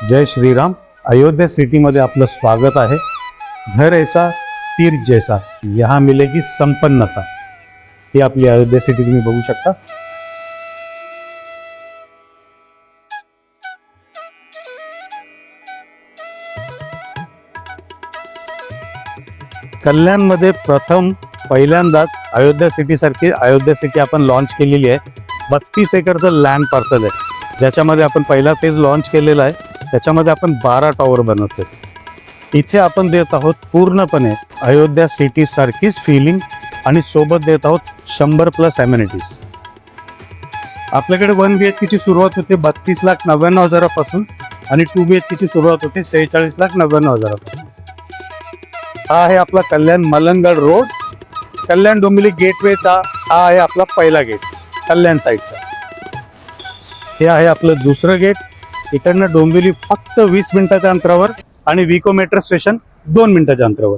जय Shriram. Ayodhya city मध्ये आपलं स्वागत आहे। घर ऐसा तीर्थ जैसा, यहाँ मिलेगी संपन्नता। ही आपली अयोध्या सिटी तुम्ही बघू शकता। कल्याण मध्ये पहिल्यांदाच अयोध्या सिटी सारखी अयोध्या सिटी आपण लॉन्च केलेली आहे। 32 एकरचं लँड पार्सल आहे, ज्याच्यामध्ये आपण पहिला फेज लॉन्च केलेला आहे। त्याच्यामध्ये आपण 12 टॉवर बनवतोय। इथे आपण देत आहोत पूर्णपणे अयोध्या सिटी सारखीच फिलिंग आणि सोबत देत आहोत 100+ अमेनिटीज। आपल्याकडे 1 BHK ची सुरुवात होते 32,99,000पासून आणि 2 BHK ची सुरुवात होते 46,99,000पासून। हा आहे आपला कल्याण मलंगड रोड। कल्याण डोंबिवली गेटवेचा हा आहे आपला पहिला गेट कल्याण साईडचा। हे आहे आपलं दुसरं गेट। इकडनं डोंबिवली फक्त 20 मिनिटाच्या अंतरावर आणि विको मेट्रो स्टेशन 2 मिनिटाच्या अंतरावर।